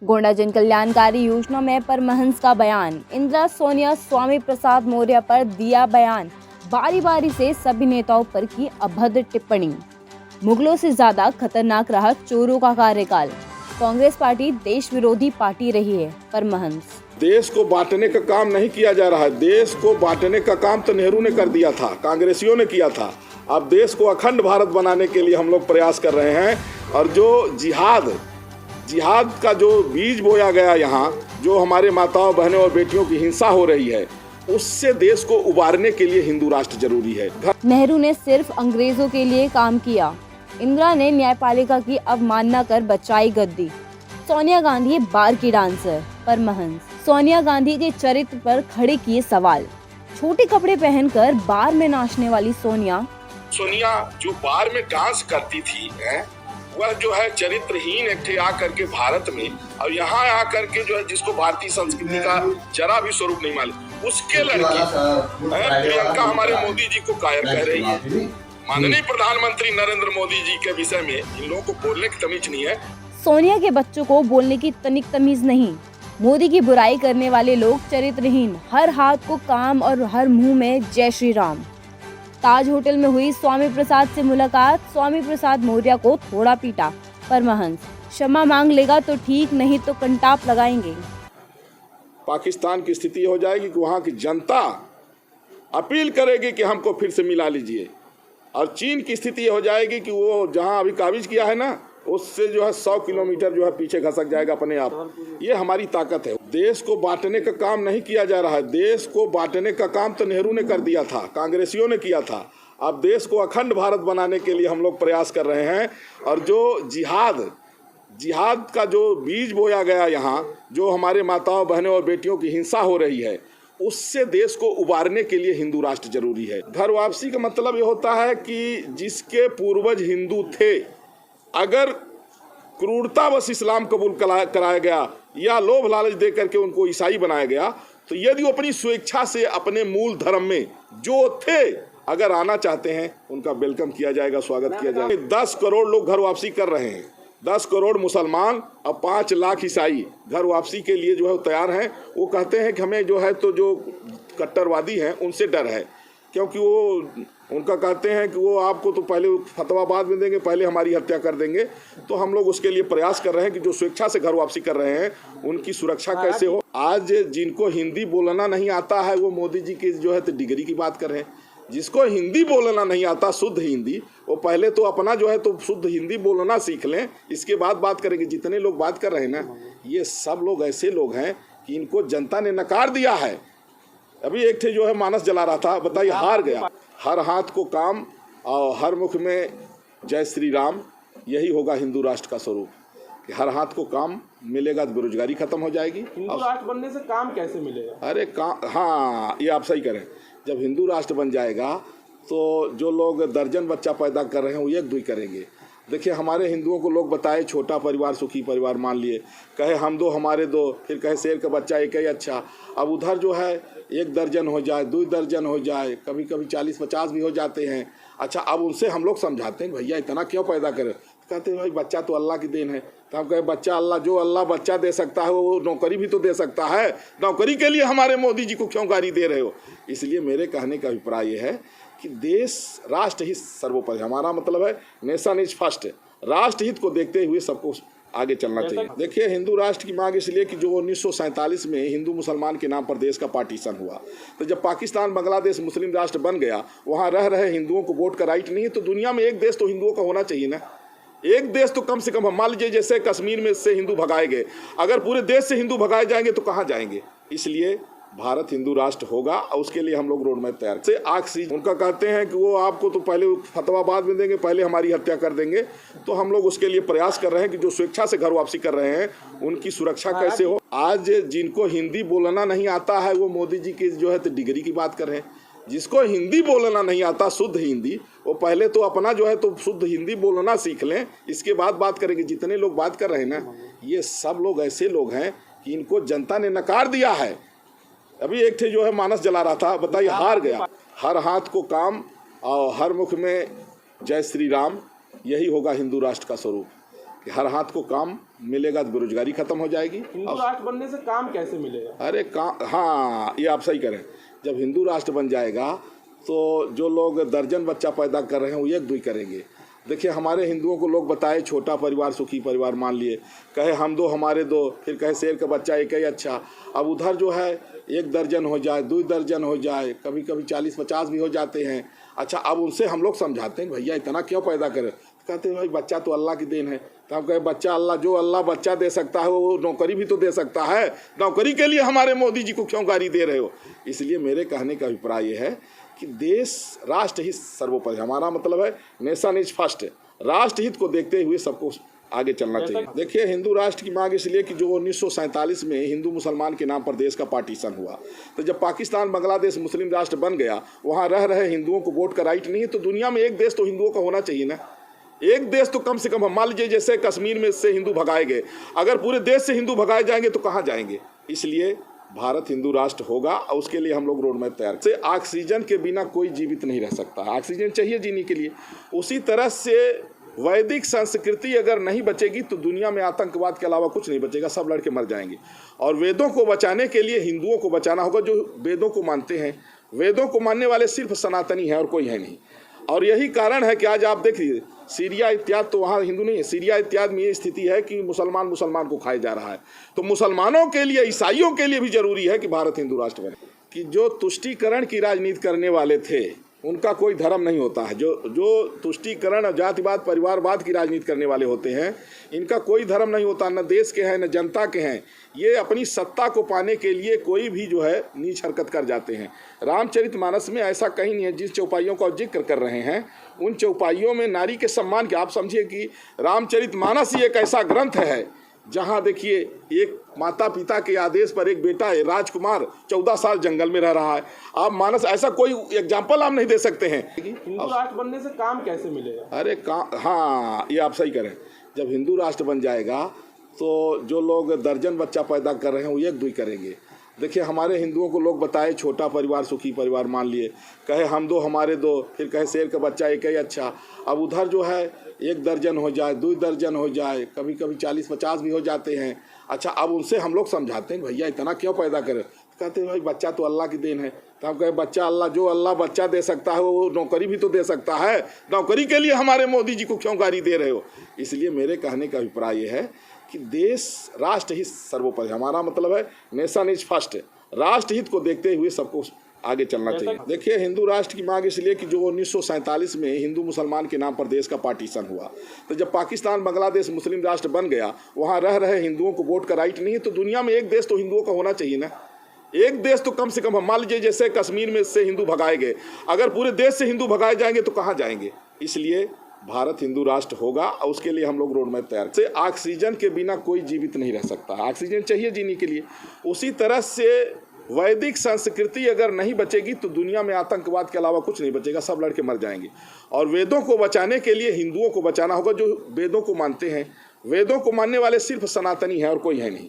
गोंडा जन कल्याणकारी योजना में परमहंस का बयान। इंदिरा सोनिया स्वामी प्रसाद मौर्य पर दिया बयान। बारी बारी से सभी नेताओं पर की अभद्र टिप्पणी। मुगलों से ज्यादा खतरनाक रहा चोरों का कार्यकाल। कांग्रेस पार्टी देश विरोधी पार्टी रही है। परमहंस देश को बांटने का काम नहीं किया जा रहा है। देश को बांटने का काम तो नेहरू ने कर दिया था, कांग्रेसियों ने किया था। अब देश को अखंड भारत बनाने के लिए हम लोग प्रयास कर रहे हैं। और जो जिहाद का जो बीज बोया गया यहाँ, जो हमारे माताओं बहनों और बेटियों की हिंसा हो रही है, उससे देश को उबारने के लिए हिंदू राष्ट्र जरूरी है। नेहरू ने सिर्फ अंग्रेजों के लिए काम किया। इंदिरा ने न्यायपालिका की अवमानना कर बचाई गद्दी। सोनिया गांधी बार की डांसर। परमहंस सोनिया गांधी के चरित्र पर खड़े किए सवाल। छोटे कपड़े पहनकर बार में नाचने वाली सोनिया जो बार में डांस करती थी वह जो है चरित्रहीन एक आकर के भारत में, और यहाँ आकर के जो है जिसको भारतीय संस्कृति का जरा भी स्वरूप नहीं मालूम, उसके लड़की प्रियंका हमारे मोदी जी को कायर कह रही है। माननीय प्रधानमंत्री नरेंद्र मोदी जी के विषय में इन लोगों को बोलने की तमीज नहीं है। सोनिया के बच्चों को बोलने की तनिक तमीज नहीं। मोदी की बुराई करने वाले लोग चरित्रहीन, हर हाथ को काम और हर मुंह में जय श्री राम। ताज होटल में हुई स्वामी प्रसाद से मुलाकात। स्वामी प्रसाद मौर्य को थोड़ा पीटा। परमहंस क्षमा मांग लेगा तो ठीक, नहीं तो कंटाप लगाएंगे। पाकिस्तान की स्थिति हो जाएगी कि वहाँ की जनता अपील करेगी कि हमको फिर से मिला लीजिए, और चीन की स्थिति हो जाएगी कि वो जहाँ अभी काबिज किया है ना, उससे जो है 100 किलोमीटर जो है पीछे खसक जाएगा अपने आप। ये हमारी ताकत है। देश को बांटने का काम नहीं किया जा रहा है। देश को बांटने का काम तो नेहरू ने कर दिया था, कांग्रेसियों ने किया था। अब देश को अखंड भारत बनाने के लिए हम लोग प्रयास कर रहे हैं। और जो जिहाद का जो बीज बोया गया यहाँ, जो हमारे माताओं बहनों और बेटियों की हिंसा हो रही है, उससे देश को उबारने के लिए हिंदू राष्ट्र जरूरी है। घर वापसी का मतलब ये होता है कि जिसके पूर्वज हिंदू थे, अगर क्रूरतावश इस्लाम कबूल कराया गया या लोभ लालच दे करके उनको ईसाई बनाया गया, तो यदि वो अपनी स्वेच्छा से अपने मूल धर्म में जो थे अगर आना चाहते हैं, उनका वेलकम किया जाएगा, स्वागत किया जाएगा। 10 करोड़ लोग घर वापसी कर रहे हैं। 10 करोड़ मुसलमान और 5 लाख ईसाई घर वापसी के लिए जो है तैयार हैं। वो कहते हैं कि हमें जो है तो जो कट्टरवादी हैं उनसे डर है, क्योंकि वो उनका कहते हैं कि वो आपको तो पहले फतवा बाद में देंगे, पहले हमारी हत्या कर देंगे। तो हम लोग उसके लिए प्रयास कर रहे हैं कि जो स्वेच्छा से घर वापसी कर रहे हैं उनकी सुरक्षा कैसे हो। आज जिनको हिंदी बोलना नहीं आता है वो मोदी जी की जो है तो डिग्री की बात कर रहे हैं। जिसको हिंदी बोलना नहीं आता, शुद्ध हिंदी, वो पहले तो अपना जो है तो शुद्ध हिंदी बोलना सीख लें, इसके बाद बात करेंगे। जितने लोग बात कर रहे हैं ना, ये सब लोग ऐसे लोग हैं कि इनको जनता ने नकार दिया है। अभी एक थे जो है मानस जला रहा था, बताइए, हार गया। हर हाथ को काम और हर मुख में जय श्री राम, यही होगा हिंदू राष्ट्र का स्वरूप। कि हर हाथ को काम मिलेगा तो बेरोजगारी खत्म हो जाएगी। हिंदू राष्ट्र बनने से काम कैसे मिलेगा? अरे हाँ, ये आप सही करें। जब हिंदू राष्ट्र बन जाएगा तो जो लोग दर्जन बच्चा पैदा कर रहे हैं वो 1-2 करेंगे। देखिए, हमारे हिंदुओं को लोग बताए छोटा परिवार सुखी परिवार मान लिए, कहे हम 2 हमारे 2, फिर कहे शेर का बच्चा 1 ही अच्छा। अब उधर जो है 1 दर्जन हो जाए, 2 दर्जन हो जाए, कभी कभी 40-50 भी हो जाते हैं। अच्छा, अब उनसे हम लोग समझाते हैं भैया इतना क्यों पैदा करें। कहते हैं भाई बच्चा तो अल्लाह की देन है। तो हम कहे बच्चा अल्लाह, जो अल्लाह बच्चा दे सकता है वो नौकरी भी तो दे सकता है। नौकरी के लिए हमारे मोदी जी को क्यों गाली दे रहे हो। इसलिए मेरे कहने का अभिप्राय ये है कि देश राष्ट्र हित सर्वोपरि, हमारा मतलब है नेशन इज फर्स्ट। राष्ट्र हित को देखते हुए सबको आगे चलना चाहिए। देखिए, हिंदू राष्ट्र की मांग इसलिए कि जो 1947 में हिंदू मुसलमान के नाम पर देश का पार्टीशन हुआ, तो जब पाकिस्तान बांग्लादेश मुस्लिम राष्ट्र बन गया, वहाँ रह रहे हिंदुओं को वोट का राइट नहीं है। तो दुनिया में एक देश तो हिंदुओं का होना चाहिए ना। एक देश तो कम से कम, मान लीजिए जैसे कश्मीर में से हिंदू भगाए गए, अगर पूरे देश से हिंदू भगाए जाएंगे तो कहाँ जाएंगे। इसलिए भारत हिंदू राष्ट्र होगा और उसके लिए हम लोग रोड मैप तैयार से ऑक्सीजन। उनका कहते हैं कि वो आपको तो पहले फतवा बाद में देंगे, पहले हमारी हत्या कर देंगे। तो हम लोग उसके लिए प्रयास कर रहे हैं कि जो स्वेच्छा से घर वापसी कर रहे हैं उनकी सुरक्षा कैसे हो। आज जिनको हिंदी बोलना नहीं आता है वो मोदी जी की जो है तो डिग्री की बात कर रहे हैं। जिसको हिंदी बोलना नहीं आता, शुद्ध हिंदी, वो पहले तो अपना जो है तो शुद्ध हिंदी बोलना सीख लें, इसके बाद बात करेंगे। जितने लोग बात कर रहे हैं ना, ये सब लोग ऐसे लोग हैं कि इनको जनता ने नकार दिया है। अभी एक थे जो है मानस जला रहा था, बताइए, हार गया। हर हाथ को काम और हर मुख में जय श्री राम, यही होगा हिंदू राष्ट्र का स्वरूप। कि हर हाथ को काम मिलेगा तो बेरोजगारी खत्म हो जाएगी। हिंदू राष्ट्र बनने से काम कैसे मिलेगा? अरे काम, हाँ ये आप सही करें। जब हिंदू राष्ट्र बन जाएगा तो जो लोग दर्जन बच्चा पैदा कर रहे हैं वो एक दुई करेंगे। देखिए हमारे हिंदुओं को लोग बताए छोटा परिवार सुखी परिवार मान लिए, कहे हम दो हमारे दो, फिर कहे शेर का बच्चा एक ही अच्छा। अब उधर जो है 1 दर्जन हो जाए, 2 दर्जन हो जाए, कभी कभी 40-50 भी हो जाते हैं। अच्छा अब उनसे हम लोग समझाते हैं भैया इतना क्यों पैदा करें, कहते हैं भाई बच्चा तो अल्लाह की देन है। तो हम कहे बच्चा अल्लाह, जो अल्लाह बच्चा दे सकता है वो नौकरी भी तो दे सकता है, नौकरी के लिए हमारे मोदी जी को क्यों गाली दे रहे हो। इसलिए मेरे कहने का अभिप्राय ये है कि देश राष्ट्र हित सर्वोपरि, हमारा मतलब है नेशन इज फर्स्ट, राष्ट्र हित को देखते हुए सबको आगे चलना चाहिए। देखिए हिंदू राष्ट्र की मांग इसलिए कि जो 1947 में हिंदू मुसलमान के नाम पर देश का पार्टीशन हुआ, तो जब पाकिस्तान बांग्लादेश मुस्लिम राष्ट्र बन गया, वहाँ रह रहे हिंदुओं को वोट का राइट नहीं है, तो दुनिया में एक देश तो हिंदुओं का होना चाहिए ना। एक देश तो कम से कम, मान लीजिए जैसे कश्मीर में से हिंदू भगाए गए, अगर पूरे देश से हिंदू भगाए जाएंगे तो कहाँ जाएंगे। इसलिए भारत हिंदू राष्ट्र होगा और उसके लिए हम लोग रोड मैप तैयार से। ऑक्सीजन के बिना कोई जीवित नहीं रह सकता, ऑक्सीजन चाहिए जीने के लिए। उसी तरह से वैदिक संस्कृति अगर नहीं बचेगी तो दुनिया में आतंकवाद के अलावा कुछ नहीं बचेगा, सब लड़के मर जाएंगे। और वेदों को बचाने के लिए हिंदुओं को बचाना होगा, जो वेदों को मानते हैं। वेदों को मानने वाले सिर्फ सनातनी है और कोई है नहीं। और यही कारण है कि आज आप देखिए सीरिया इत्यादि, तो वहाँ हिंदू नहीं है, सीरिया इत्यादि में ये स्थिति है कि मुसलमान को खाया जा रहा है। तो मुसलमानों के लिए, ईसाइयों के लिए भी जरूरी है कि भारत हिंदू राष्ट्र बने। कि जो तुष्टीकरण की राजनीति करने वाले थे उनका कोई धर्म नहीं होता है। जो तुष्टीकरण, जातिवाद, परिवारवाद की राजनीति करने वाले होते हैं, इनका कोई धर्म नहीं होता, न देश के हैं न जनता के हैं। ये अपनी सत्ता को पाने के लिए कोई भी जो है नीच हरकत कर जाते हैं। रामचरितमानस में ऐसा कहीं नहीं है। जिस चौपाइयों का जिक्र कर रहे हैं उन चौपाइयों में नारी के सम्मान के, आप समझिए कि रामचरितमानस ही एक ऐसा ग्रंथ है जहाँ देखिए एक माता पिता के आदेश पर एक बेटा है राजकुमार 14 साल जंगल में रह रहा है। आप मानस, ऐसा कोई एग्जाम्पल आप नहीं दे सकते हैं। हिंदू राष्ट्र बनने से काम कैसे मिलेगा? अरे काम, हाँ ये आप सही करें। जब हिंदू राष्ट्र बन जाएगा तो जो लोग दर्जन बच्चा पैदा कर रहे हैं वो एक दुई करेंगे। देखिए हमारे हिंदुओं को लोग बताए छोटा परिवार सुखी परिवार मान लिए, कहे हम दो हमारे दो, फिर कहे शेर का बच्चा एक ही अच्छा। अब उधर जो है 1 दर्जन हो जाए, 2 दर्जन हो जाए, कभी कभी 40-50 भी हो जाते हैं। अच्छा अब उनसे हम लोग समझाते हैं भैया इतना क्यों पैदा करें, कहते हैं भाई बच्चा तो अल्लाह की देन है। तो हम कहे बच्चा अल्लाह, जो अल्लाह बच्चा दे सकता है वो नौकरी भी तो दे सकता है, नौकरी के लिए हमारे मोदी जी को क्यों गाली दे रहे हो। इसलिए मेरे कहने का अभिप्राय ये है कि देश राष्ट्र हित सर्वोपरि, हमारा मतलब है नेशन इज फर्स्ट, राष्ट्र हित को देखते हुए सबको आगे चलना चाहिए। देखिए हिंदू राष्ट्र की मांग इसलिए कि जो 1947 में हिंदू मुसलमान के नाम पर देश का पार्टीशन हुआ, तो जब पाकिस्तान बांग्लादेश मुस्लिम राष्ट्र बन गया, वहाँ रह रहे हिंदुओं को वोट का राइट नहीं है, तो दुनिया में एक देश तो हिंदुओं का होना चाहिए ना। एक देश तो कम से कम, मान लीजिए जैसे कश्मीर में से हिंदू भगाए गए, अगर पूरे देश से हिंदू भगाए जाएंगे तो कहाँ जाएंगे। इसलिए भारत हिंदू राष्ट्र होगा और उसके लिए हम लोग रोड मैप तैयार से। ऑक्सीजन के बिना कोई जीवित नहीं रह सकता, ऑक्सीजन चाहिए जीने के लिए। उसी तरह से वैदिक संस्कृति अगर नहीं बचेगी तो दुनिया में आतंकवाद के अलावा कुछ नहीं बचेगा, सब लड़के मर जाएंगे। और वेदों को बचाने के लिए हिंदुओं को बचाना होगा, जो वेदों को मानते हैं। वेदों को मानने वाले सिर्फ सनातनी है और कोई है नहीं।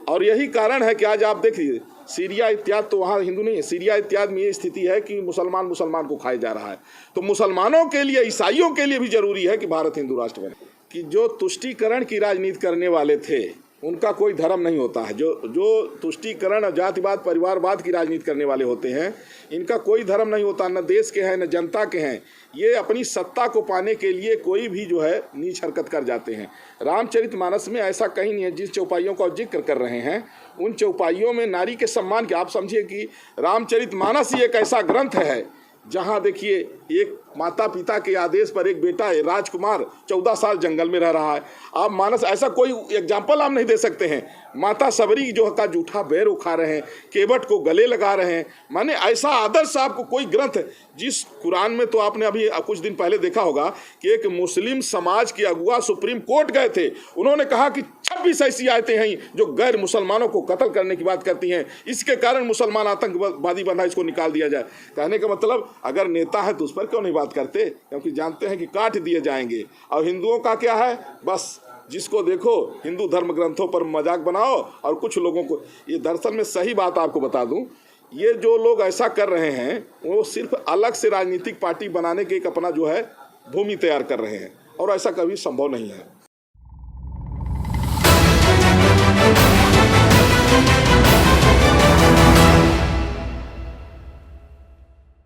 और यही कारण है कि आज आप देखिए सीरिया इत्यादि, तो वहाँ हिंदू नहीं है, सीरिया इत्यादि में ये स्थिति है कि मुसलमान को खाया जा रहा है। तो मुसलमानों के लिए, ईसाइयों के लिए भी जरूरी है कि भारत हिंदू राष्ट्र बने। कि जो तुष्टीकरण की राजनीति करने वाले थे उनका कोई धर्म नहीं होता है। जो तुष्टीकरण, जातिवाद, परिवारवाद की राजनीति करने वाले होते हैं, इनका कोई धर्म नहीं होता, न देश के हैं न जनता के हैं। ये अपनी सत्ता को पाने के लिए कोई भी जो है नीच हरकत कर जाते हैं। रामचरितमानस में ऐसा कहीं नहीं है। जिस चौपाइयों का जिक्र कर रहे हैं उन चौपाइयों में नारी के सम्मान के, आप समझिए कि रामचरितमानस ही एक ऐसा ग्रंथ है जहाँ देखिए एक माता पिता के आदेश पर एक बेटा है राजकुमार 14 साल जंगल में रह रहा है। आप मानस, ऐसा कोई एग्जाम्पल आप नहीं दे सकते हैं। माता सबरी जो का जूठा बैर उखा रहे हैं, केवट को गले लगा रहे हैं। माने ऐसा आदर्श आपको कोई ग्रंथ, जिस कुरान में तो आपने अभी कुछ दिन पहले देखा होगा कि एक मुस्लिम समाज के अगुआ सुप्रीम कोर्ट गए थे, उन्होंने कहा कि 26 ऐसी आयतें हैं जो गैर मुसलमानों को कत्ल करने की बात करती हैं, इसके कारण मुसलमान आतंकवादी बना, इसको निकाल दिया जाए। कहने का मतलब अगर नेता है तो उस पर क्यों नहीं बात करते, क्योंकि जानते हैं कि काट दिए जाएंगे। और हिंदुओं का क्या है, बस जिसको देखो हिंदू धर्म ग्रंथों पर मजाक बनाओ। और कुछ लोगों को ये, दरअसल में सही बात आपको बता दूं, ये जो लोग ऐसा कर रहे हैं वो सिर्फ अलग से राजनीतिक पार्टी बनाने के एक अपना जो है भूमि तैयार कर रहे हैं, और ऐसा कभी संभव नहीं है।